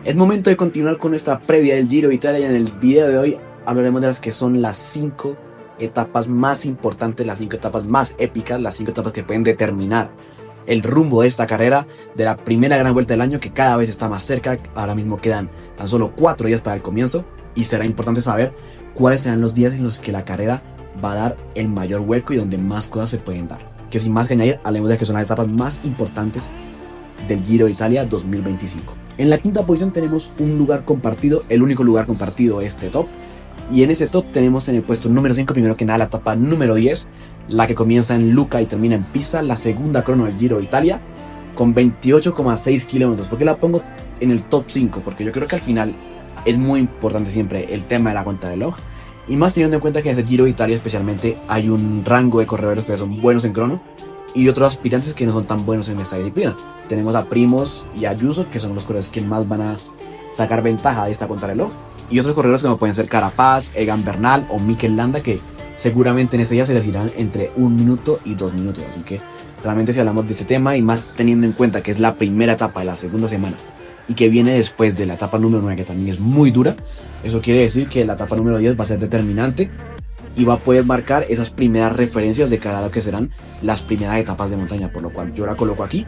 Es momento de continuar con esta previa del Giro de Italia y en el video de hoy hablaremos de las que son las 5 etapas más importantes, las 5 etapas más épicas, las 5 etapas que pueden determinar el rumbo de esta carrera, de la primera gran vuelta del año que cada vez está más cerca. Ahora mismo quedan tan solo 4 días para el comienzo y será importante saber cuáles serán los días en los que la carrera va a dar el mayor vuelco y donde más cosas se pueden dar. Que sin más que añadir, hablemos de que son las etapas más importantes del Giro de Italia 2025. En la quinta posición tenemos un lugar compartido, el único lugar compartido de este top. Y en ese top tenemos en el puesto número 5, primero que nada, la etapa número 10, la que comienza en Lucca y termina en Pisa, la segunda crono del Giro de Italia, con 28,6 kilómetros. ¿Por qué la pongo en el top 5? Porque yo creo que al final es muy importante siempre el tema de la contrarreloj. Y más teniendo en cuenta que en ese Giro de Italia especialmente hay un rango de corredores que son buenos en crono y otros aspirantes que no son tan buenos en esta disciplina. Tenemos a Primoz y a Ayuso, que son los corredores que más van a sacar ventaja de esta contrarreloj. Y otros corredores como pueden ser Carapaz, Egan Bernal o Mikel Landa, que seguramente en ese día se les irán entre 1 minuto y 2 minutos. Así que realmente si hablamos de ese tema y más teniendo en cuenta que es la primera etapa de la segunda semana y que viene después de la etapa número 9, que también es muy dura, eso quiere decir que la etapa número 10 va a ser determinante y va a poder marcar esas primeras referencias de cara a lo que serán las primeras etapas de montaña, por lo cual yo la coloco aquí.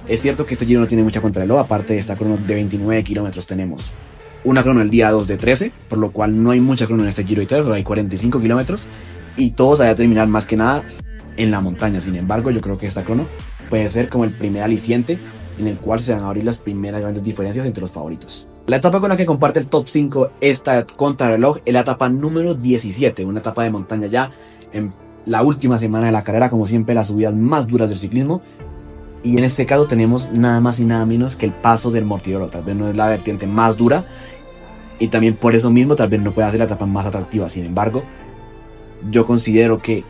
Es cierto que este Giro no tiene mucha contrarreloj, aparte de esta crono de 29 kilómetros tenemos una crono el día 2 de 13, por lo cual no hay mucha crono en este Giro de Italia, solo hay 45 kilómetros y todo se va a terminar más que nada en la montaña. Sin embargo, yo creo que esta crono puede ser como el primer aliciente en el cual se van a abrir las primeras grandes diferencias entre los favoritos. La etapa con la que comparte el top 5 esta contrarreloj es la etapa número 17, una etapa de montaña ya en la última semana de la carrera, como siempre las subidas más duras del ciclismo. Y en este caso tenemos nada más y nada menos que el paso del Mortirolo. Tal vez no es la vertiente más dura y también por eso mismo tal vez no pueda ser la etapa más atractiva. Sin embargo, yo considero que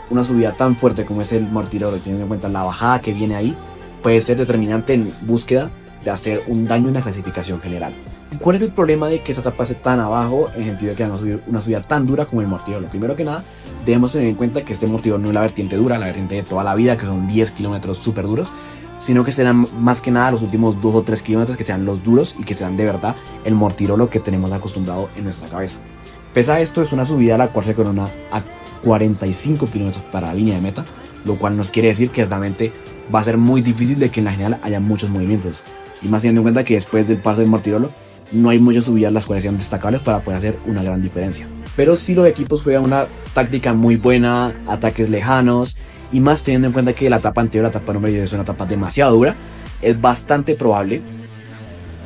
una subida tan fuerte como es el Mortirolo, teniendo en cuenta la bajada que viene ahí, puede ser determinante en búsqueda de hacer un daño en la clasificación general. ¿Cuál es el problema de que esta etapa esté tan abajo en el sentido de que van a subir una subida tan dura como el Mortirolo? Primero que nada, debemos tener en cuenta que este Mortirolo no es la vertiente dura, la vertiente de toda la vida, que son 10 kilómetros súper duros, sino que serán más que nada los últimos 2 o 3 kilómetros que sean los duros y que sean de verdad el Mortirolo que tenemos acostumbrado en nuestra cabeza. Pese a esto, es una subida a la cual se corona a 45 kilómetros para la línea de meta, lo cual nos quiere decir que realmente va a ser muy difícil de que en la general haya muchos movimientos. Y más teniendo en cuenta que después del paso del Mortirolo no hay muchas subidas las cuales sean destacables para poder hacer una gran diferencia. Pero sí los equipos juegan una táctica muy buena, ataques lejanos, y más teniendo en cuenta que la etapa anterior, la etapa número 10, es una etapa demasiado dura, es bastante probable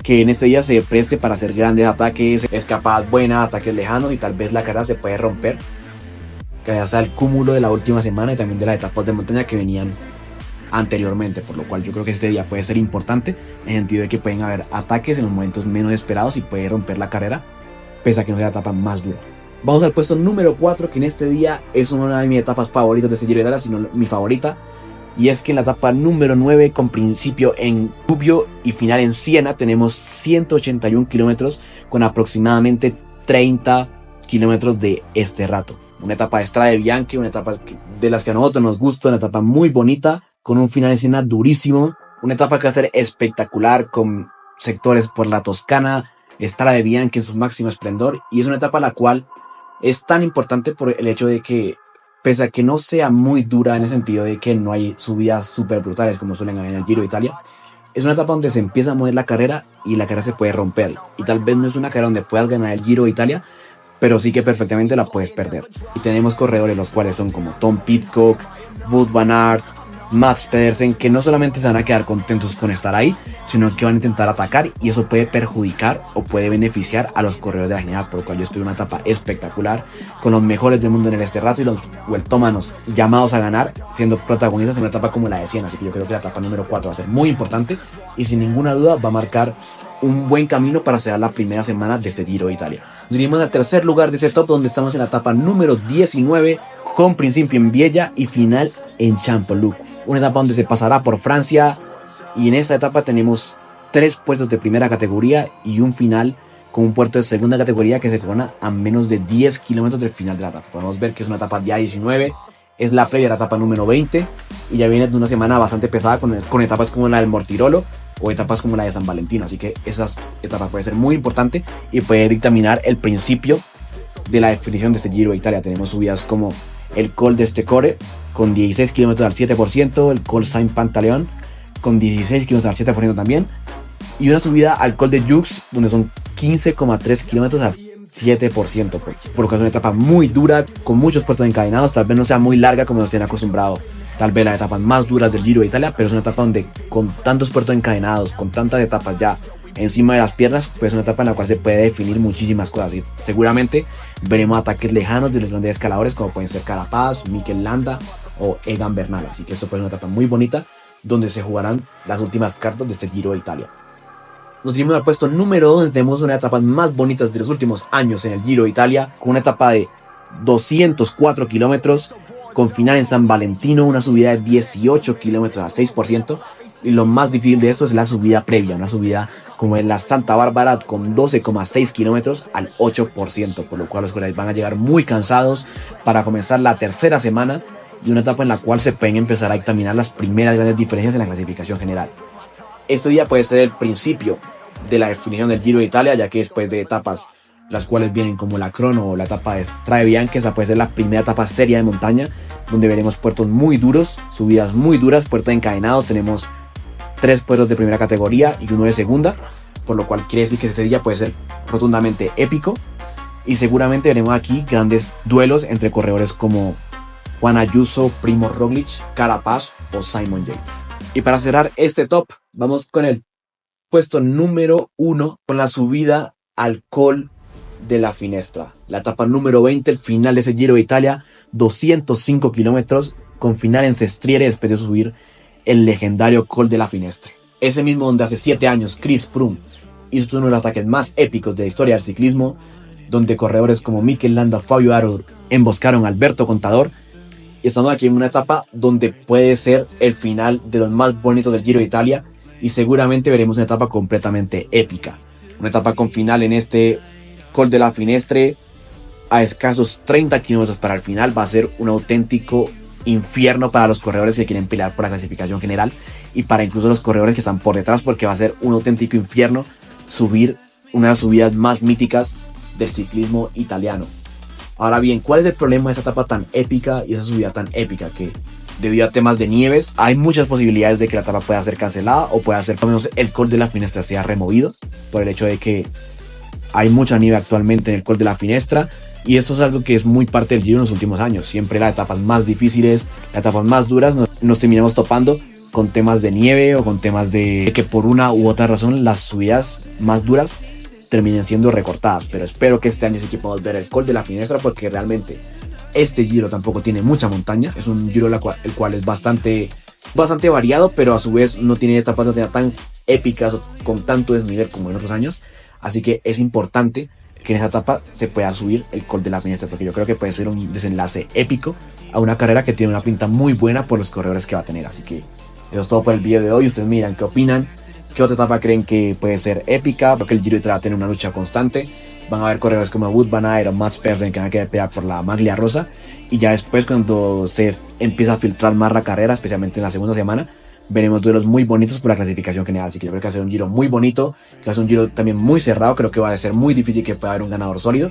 que en este día se preste para hacer grandes ataques, escapadas buenas, ataques lejanos, y tal vez la carrera se puede romper gracias al cúmulo de la última semana y también de las etapas de montaña que venían anteriormente, por lo cual yo creo que este día puede ser importante en el sentido de que pueden haber ataques en los momentos menos esperados y puede romper la carrera pese a que no sea la etapa más dura. Vamos al puesto número 4, que en este día es una de mis etapas favoritas de este Giro de Italia, sino mi favorita, y es que en la etapa número 9, con principio en Gubbio y final en Siena, tenemos 181 kilómetros con aproximadamente 30 kilómetros de este rato. Una etapa de Strade Bianche, una etapa de las que a nosotros nos gusta, una etapa muy bonita, con un final en Siena durísimo, una etapa que va a ser espectacular con sectores por la Toscana, Strade Bianche en su máximo esplendor, y es una etapa la cual es tan importante por el hecho de que, pese a que no sea muy dura en el sentido de que no hay subidas súper brutales como suelen haber en el Giro de Italia, es una etapa donde se empieza a mover la carrera y la carrera se puede romper, y tal vez no es una carrera donde puedas ganar el Giro de Italia, pero sí que perfectamente la puedes perder. Y tenemos corredores los cuales son como Tom Pidcock, Wout van Aert, Mats Pedersen, que no solamente se van a quedar contentos con estar ahí, sino que van a intentar atacar, y eso puede perjudicar o puede beneficiar a los corredores de la general, por lo cual yo espero una etapa espectacular con los mejores del mundo en este rato y los vueltómanos llamados a ganar siendo protagonistas en una etapa como la de Siena. Así que yo creo que la etapa número 4 va a ser muy importante y sin ninguna duda va a marcar un buen camino para cerrar la primera semana de este Giro de Italia. Nos dirigimos al tercer lugar de este top, donde estamos en la etapa número 19, con principio en Biella y final en Champoluc. Una etapa donde se pasará por Francia, y en esta etapa tenemos 3 puestos de primera categoría y un final con un puerto de segunda categoría que se corona a menos de 10 kilómetros del final de la etapa. Podemos ver que es una etapa día 19, es la previa a la etapa número 20 y ya viene de una semana bastante pesada con etapas como la del Mortirolo, o etapas como la de San Valentín. Así que esas etapas pueden ser muy importantes y puede dictaminar el principio de la definición de este Giro de Italia. Tenemos subidas como el Col de Stecore con 16 km al 7%, el Col Saint Pantaleón con 16 km al 7% también, y una subida al Col de Jux donde son 15,3 km al 7%, por lo que es una etapa muy dura con muchos puertos encadenados. Tal vez no sea muy larga como nos tienen acostumbrado tal vez las etapas más duras del Giro de Italia, pero es una etapa donde con tantos puertos encadenados, con tantas etapas ya encima de las piernas, pues es una etapa en la cual se puede definir muchísimas cosas y seguramente veremos ataques lejanos de los grandes escaladores como pueden ser Carapaz, Mikel Landa o Egan Bernal. Así que esto puede ser una etapa muy bonita donde se jugarán las últimas cartas de este Giro de Italia. Nos dimos al puesto número 2, donde tenemos una de las etapas más bonitas de los últimos años en el Giro de Italia, con una etapa de 204 kilómetros con final en San Valentino, una subida de 18 kilómetros al 6%, y lo más difícil de esto es la subida previa, una subida como en la Santa Bárbara con 12,6 kilómetros al 8%, por lo cual los corredores van a llegar muy cansados para comenzar la tercera semana y una etapa en la cual se pueden empezar a examinar las primeras grandes diferencias en la clasificación general. Este día puede ser el principio de la definición del Giro de Italia, ya que después de etapas las cuales vienen como la crono o la etapa de Strade Bianche, esa puede ser la primera etapa seria de montaña, donde veremos puertos muy duros, subidas muy duras, puertos encadenados. Tenemos 3 puertos de primera categoría y 1 de segunda, por lo cual quiere decir que este día puede ser rotundamente épico, y seguramente veremos aquí grandes duelos entre corredores como Juan Ayuso, Primož Roglic, Carapaz o Simon Yates. Y para cerrar este top, vamos con el puesto número 1, con la subida al Col de la Finestra, la etapa número 20, el final de ese Giro de Italia, 205 kilómetros con final en Sestriere después de subir el legendario Col de la Finestra. Ese mismo donde hace 7 años Chris Froome hizo uno de los ataques más épicos de la historia del ciclismo, donde corredores como Mikel Landa, Fabio Aru emboscaron a Alberto Contador, y estamos aquí en una etapa donde puede ser el final de los más bonitos del Giro de Italia, y seguramente veremos una etapa completamente épica, una etapa con final en este Col de la Finestre a escasos 30 kilómetros para el final. Va a ser un auténtico infierno para los corredores que quieren pelear por la clasificación general y para incluso los corredores que están por detrás, porque va a ser un auténtico infierno subir una de las subidas más míticas del ciclismo italiano. Ahora bien, ¿cuál es el problema de esta etapa tan épica y esa subida tan épica? Que debido a temas de nieves hay muchas posibilidades de que la etapa pueda ser cancelada o pueda ser por lo menos el Col de la Finestra sea removido por el hecho de que hay mucha nieve actualmente en el Col de la Finestra, y esto es algo que es muy parte del Giro en los últimos años. Siempre las etapas más difíciles, las etapas más duras, nos terminamos topando con temas de nieve o con temas de que por una u otra razón las subidas más duras terminen siendo recortadas. Pero espero que este año sí que podamos ver el Col de la Finestra, porque realmente este Giro tampoco tiene mucha montaña. Es un Giro el cual es bastante variado, pero a su vez no tiene etapas tan épicas o con tanto desnivel como en otros años. Así que es importante que en esa etapa se pueda subir el Col de la Finestra, porque yo creo que puede ser un desenlace épico a una carrera que tiene una pinta muy buena por los corredores que va a tener. Así que eso es todo por el video de hoy. Ustedes miran qué opinan, qué otra etapa creen que puede ser épica, porque el Giro de Italia va a tener una lucha constante. Van a haber corredores como Wout van Aert o Mats Pedersen que van a querer pelear por la maglia rosa, y ya después, cuando se empieza a filtrar más la carrera, especialmente en la segunda semana, veremos duelos muy bonitos por la clasificación general. Así que yo creo que va a ser un Giro muy bonito, que va a ser un Giro también muy cerrado. Creo que va a ser muy difícil que pueda haber un ganador sólido.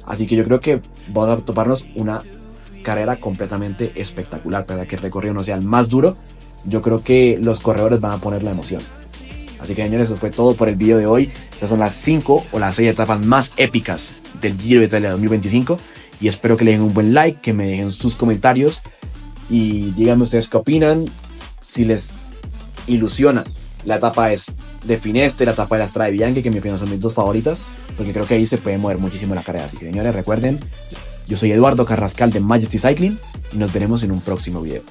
Así que yo creo que vamos a toparnos una carrera completamente espectacular. Para que el recorrido no sea el más duro, yo creo que los corredores van a poner la emoción. Así que, señores, eso fue todo por el video de hoy. Estas son las 5 o las 6 etapas más épicas del Giro de Italia 2025. Y espero que le den un buen like, que me dejen sus comentarios y díganme ustedes qué opinan. Si les ilusiona la etapa de Finestre, la etapa de la Strade Bianche, que en mi opinión son mis dos favoritas, porque creo que ahí se puede mover muchísimo la carrera. Así que, señores, recuerden, yo soy Eduardo Carrascal de Majesty Cycling y nos veremos en un próximo video.